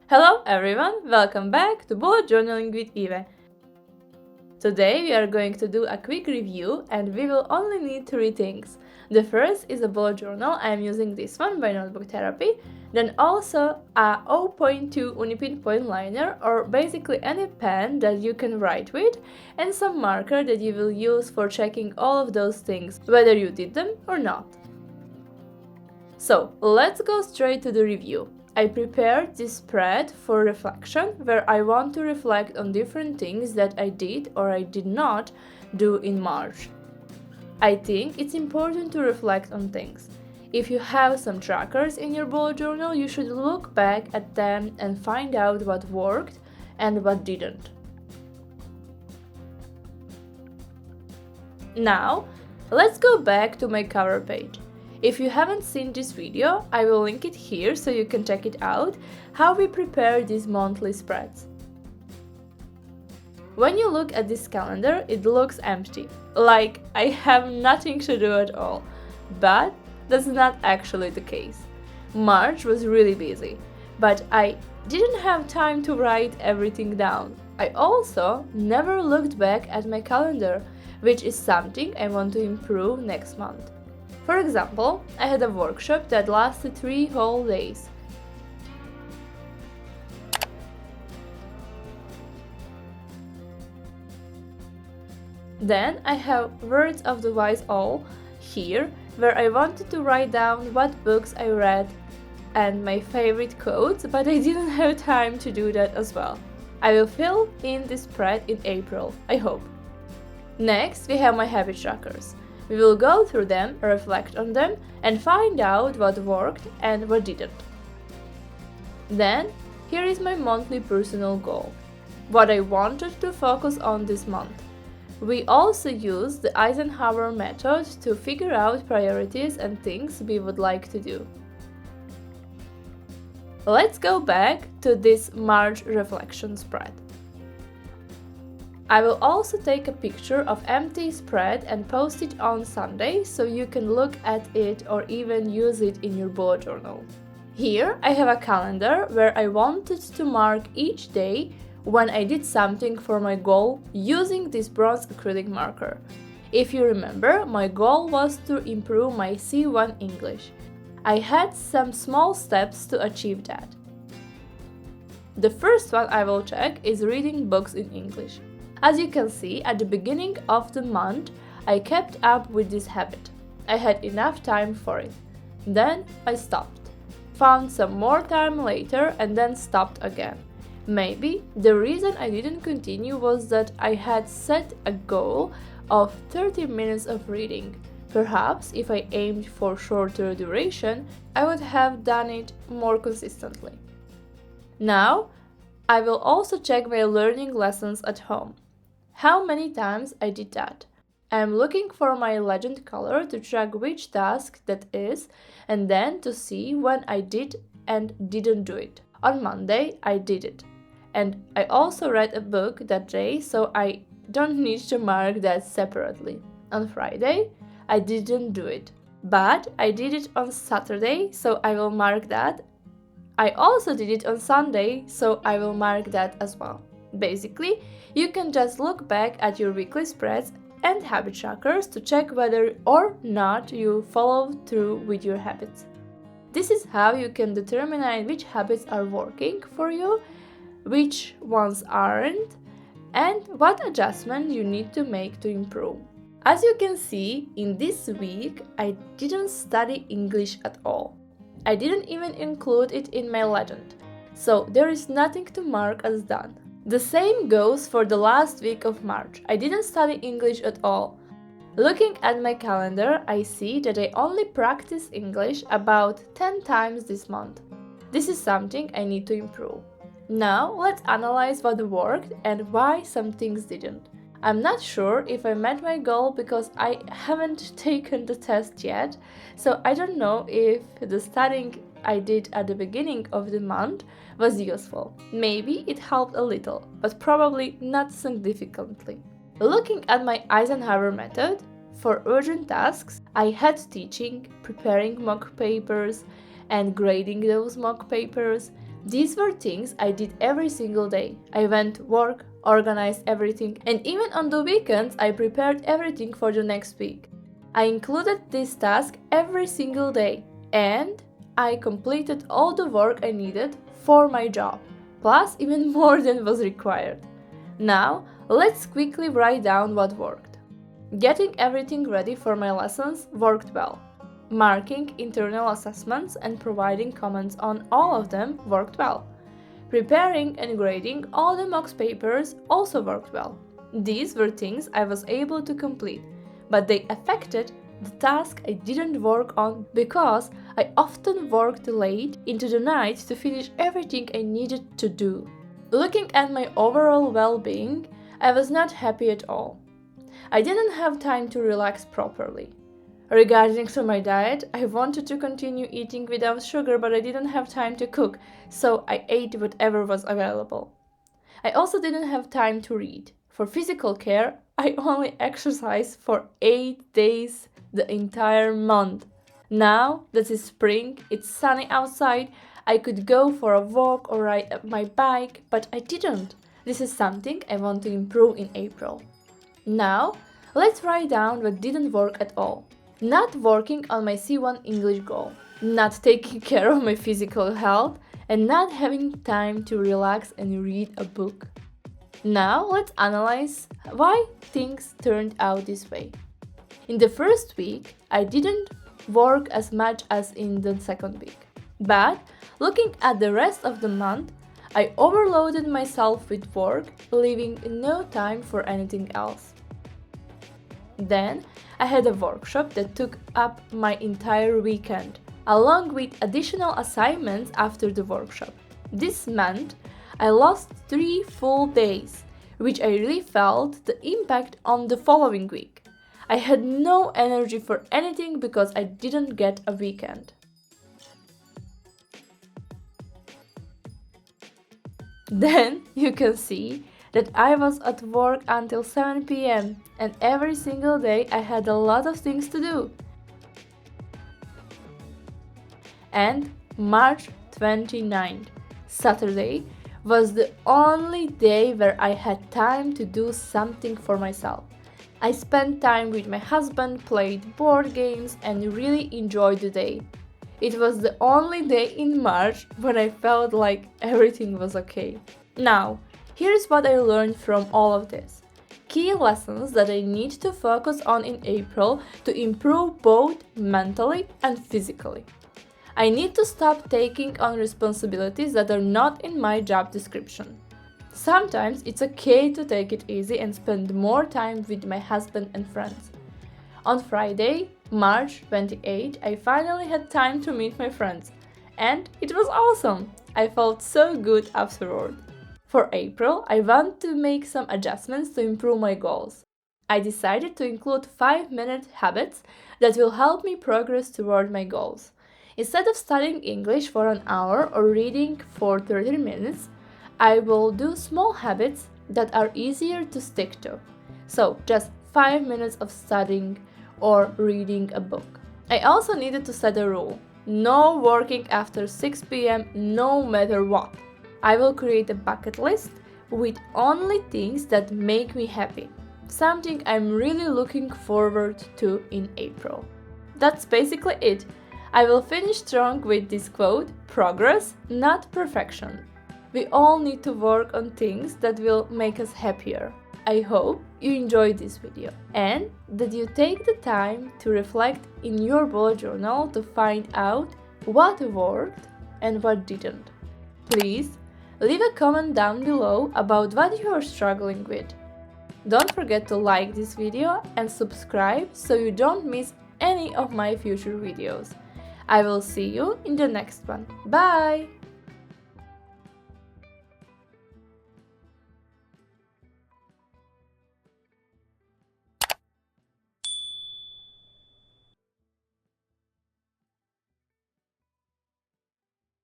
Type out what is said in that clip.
Hello everyone, welcome back to Bullet Journaling with Eve. Today we are going to do a quick review and we will only need three things. The first is a bullet journal. I am using this one by Notebook Therapy. Then also a 0.2 Unipin point liner, or basically any pen that you can write with, and some marker that you will use for checking all of those things, whether you did them or not. So let's go straight to the review. I prepared this spread for reflection, where I want to reflect on different things that I did or I did not do in March. I think it's important to reflect on things. If you have some trackers in your bullet journal, you should look back at them and find out what worked and what didn't. Now, let's go back to my cover page. If you haven't seen this video, I will link it here so you can check it out, how we prepare these monthly spreads. When you look at this calendar, it looks empty, like I have nothing to do at all. But that's not actually the case. March was really busy, but I didn't have time to write everything down. I also never looked back at my calendar, which is something I want to improve next month. For example, I had a workshop that lasted 3 whole days. Then I have Words of the Wise Owl here, where I wanted to write down what books I read and my favorite quotes, but I didn't have time to do that as well. I will fill in this spread in April, I hope. Next, we have my habit trackers. We will go through them, reflect on them, and find out what worked and what didn't. Then, here is my monthly personal goal, what I wanted to focus on this month. We also use the Eisenhower method to figure out priorities and things we would like to do. Let's go back to this March reflection spread. I will also take a picture of empty spread and post it on Sunday so you can look at it or even use it in your bullet journal. Here I have a calendar where I wanted to mark each day when I did something for my goal using this bronze acrylic marker. If you remember, my goal was to improve my C1 English. I had some small steps to achieve that. The first one I will check is reading books in English. As you can see, at the beginning of the month, I kept up with this habit. I had enough time for it. Then I stopped. Found some more time later and then stopped again. Maybe the reason I didn't continue was that I had set a goal of 30 minutes of reading. Perhaps if I aimed for shorter duration, I would have done it more consistently. Now, I will also check my learning lessons at home. How many times I did that? I am looking for my legend color to track which task that is and then to see when I did and didn't do it. On Monday, I did it. And I also read a book that day, so I don't need to mark that separately. On Friday, I didn't do it. But I did it on Saturday, so I will mark that. I also did it on Sunday, so I will mark that as well. Basically, you can just look back at your weekly spreads and habit trackers to check whether or not you follow through with your habits. This is how you can determine which habits are working for you, which ones aren't, and what adjustment you need to make to improve. As you can see, in this week, I didn't study English at all. I didn't even include it in my legend, so there is nothing to mark as done. The same goes for the last week of March. I didn't study English at all. Looking at my calendar, I see that I only practice English about 10 times this month. This is something I need to improve. Now, let's analyze what worked and why some things didn't. I'm not sure if I met my goal because I haven't taken the test yet, so I don't know if the studying I did at the beginning of the month was useful. Maybe it helped a little, but probably not significantly. Looking at my Eisenhower method, for urgent tasks, I had teaching, preparing mock papers, and grading those mock papers, These were things I did every single day. I went to work, organized everything, and even on the weekends I prepared everything for the next week. I included this task every single day, and I completed all the work I needed for my job, plus even more than was required. Now, let's quickly write down what worked. Getting everything ready for my lessons worked well. Marking internal assessments and providing comments on all of them worked well. Preparing and grading all the mock papers also worked well. These were things I was able to complete, but they affected the task I didn't work on because I often worked late into the night to finish everything I needed to do. Looking at my overall well-being, I was not happy at all. I didn't have time to relax properly. Regarding to my diet, I wanted to continue eating without sugar, but I didn't have time to cook, so I ate whatever was available. I also didn't have time to read. For physical care, I only exercised for 8 days the entire month. Now that it's spring, it's sunny outside, I could go for a walk or ride my bike, but I didn't. This is something I want to improve in April. Now, let's write down what didn't work at all. Not working on my C1 English goal, not taking care of my physical health, and not having time to relax and read a book. Now let's analyze why things turned out this way. In the first week, I didn't work as much as in the second week. But looking at the rest of the month, I overloaded myself with work, leaving no time for anything else. Then I had a workshop that took up my entire weekend, along with additional assignments after the workshop. This meant I lost 3 full days, which I really felt the impact on the following week. I had no energy for anything because I didn't get a weekend. Then you can see that I was at work until 7 p.m. and every single day I had a lot of things to do. And March 29th, Saturday, was the only day where I had time to do something for myself. I spent time with my husband, played board games, and really enjoyed the day. It was the only day in March when I felt like everything was okay. Now, here's what I learned from all of this. Key lessons that I need to focus on in April to improve both mentally and physically. I need to stop taking on responsibilities that are not in my job description. Sometimes it's okay to take it easy and spend more time with my husband and friends. On Friday, March 28, I finally had time to meet my friends, and it was awesome! I felt so good afterward. For April, I want to make some adjustments to improve my goals. I decided to include 5-minute habits that will help me progress toward my goals. Instead of studying English for an hour or reading for 30 minutes, I will do small habits that are easier to stick to. So, just 5 minutes of studying or reading a book. I also needed to set a rule. No working after 6 p.m. no matter what. I will create a bucket list with only things that make me happy. Something I'm really looking forward to in April. That's basically it. I will finish strong with this quote: progress, not perfection. We all need to work on things that will make us happier. I hope you enjoyed this video and that you take the time to reflect in your bullet journal to find out what worked and what didn't. Please leave a comment down below about what you are struggling with. Don't forget to like this video and subscribe so you don't miss any of my future videos. I will see you in the next one. Bye!